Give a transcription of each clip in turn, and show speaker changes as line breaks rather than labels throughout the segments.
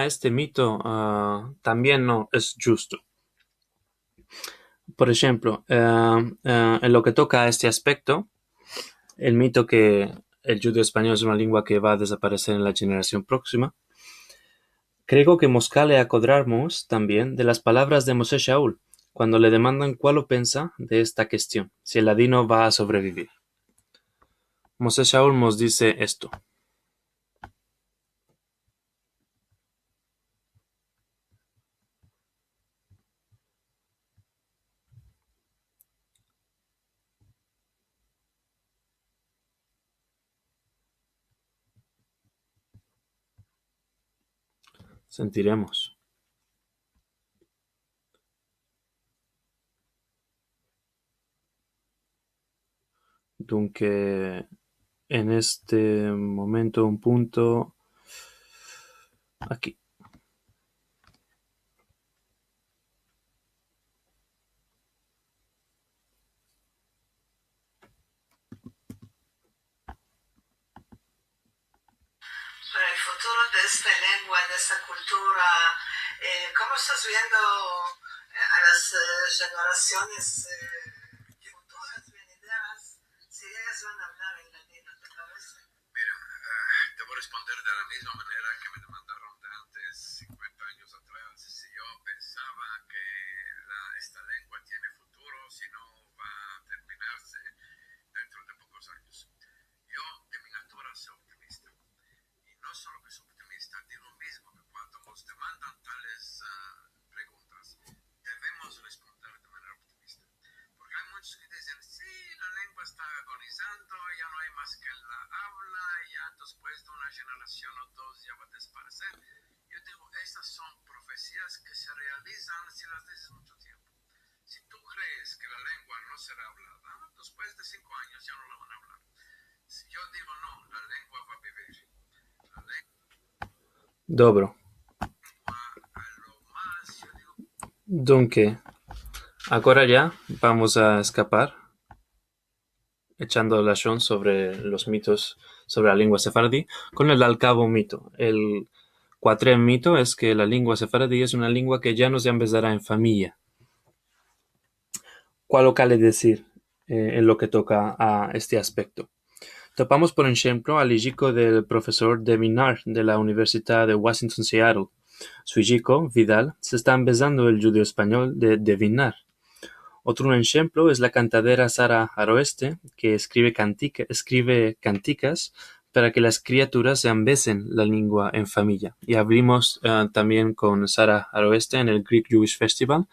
Este mito también no es justo. Por ejemplo, en lo que toca a este aspecto, el mito que el judío español es una lengua que va a desaparecer en la generación próxima, creo que moscale acordarnos también de las palabras de Moshe Shaul, cuando le demandan cuál lo pensa de esta cuestión, si el ladino va a sobrevivir. Moshe Shaul nos dice esto. Sentiremos. Dunque, en este momento un punto aquí.
El futuro de esta lengua, de esta cultura, ¿cómo estás viendo a las generaciones futuras, venideras, si ellas van a hablar en latino, te parece?
Mira, debo responder de la misma manera que me demandaron de antes, 50 años atrás, si yo pensaba que esta lengua tiene futuro, si no va a terminarse dentro de pocos años. Yo, de mi natura, soy optimista. Y no solo que soy optimista, digo mismo que cuando nos demandan tales preguntas, debemos responder de manera optimista. Porque hay muchos que dicen, sí, la lengua está agonizando, ya no hay más que la habla, ya después de una generación o dos ya va a desaparecer. Yo digo, estas son profecías que se realizan si las dices mucho tiempo. Si tú crees que la lengua no será hablada, después de 5 años ya no la van a hablar. Si yo digo no, la lengua va a vivir.
Dobro. Dunque, ahora ya vamos a escapar echando la lashon sobre los mitos sobre la lengua sefardí con el alcabo mito. El cuatrem mito es que la lengua sefardí es una lengua que ya no se empezará en familia. ¿Cuál lo cale decir en lo que toca a este aspecto? Topamos, por ejemplo, al hijico del profesor de Minar de la Universidad de Washington, Seattle. Su hijico, Vidal, se está empezando el judío español de Vinar. Otro ejemplo es la cantadera Sara Aroeste, que escribe canticas para que las criaturas se ambesen la lengua en familia. Y abrimos también con Sara Aroeste en el Greek Jewish Festival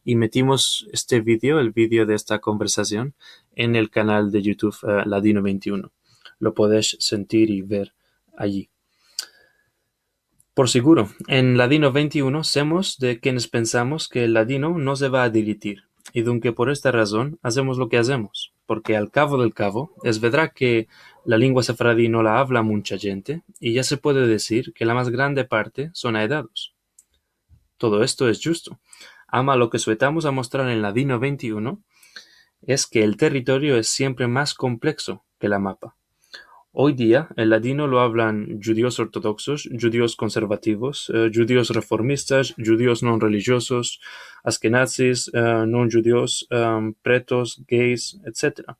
y metimos este vídeo, el vídeo de esta conversación, en el canal de YouTube Ladino 21. Lo podéis sentir y ver allí. Por seguro, en Ladino 21 somos de quienes pensamos que el ladino no se va a diluir, y dunque por esta razón hacemos lo que hacemos, porque al cabo del cabo es verdad que la lengua sefardí no la habla mucha gente, y ya se puede decir que la más grande parte son aedados. Todo esto es justo. Lo que suetamos a mostrar en Ladino 21 es que el territorio es siempre más complejo que la mapa. Hoy día, el ladino lo hablan judíos ortodoxos, judíos conservativos, judíos reformistas, judíos no religiosos, askenazis, no judíos, pretos, gays, etc.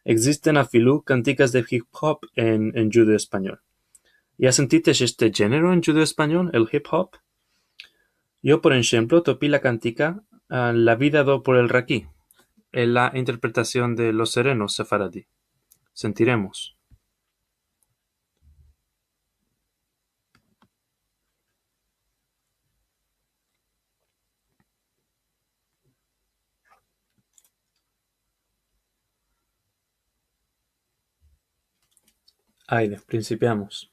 Existen afilú canticas de hip hop en judío español. ¿Ya sentiste este género en judío español, el hip hop? Yo, por ejemplo, topí la cantica La vida do por el raquí, en la interpretación de Los Serenos sefaradí. Sentiremos. Aide, principiamos.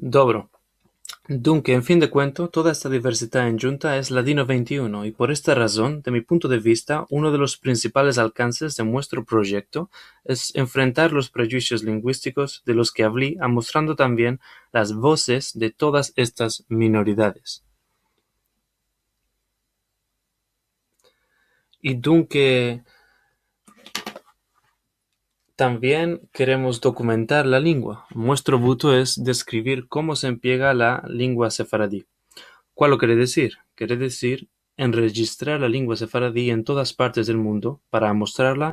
Dobro. Dunque, en fin de cuento, toda esta diversidad en Junta es Ladino 21 y por esta razón, de mi punto de vista, uno de los principales alcances de nuestro proyecto es enfrentar los prejuicios lingüísticos de los que hablé, mostrando también las voces de todas estas minoridades. Y dunque, también queremos documentar la lengua. Nuestro buto es describir cómo se empiega la lengua sefaradí. ¿Cuál lo quiere decir? Quiere decir enregistrar la lengua sefaradí en todas partes del mundo para mostrarla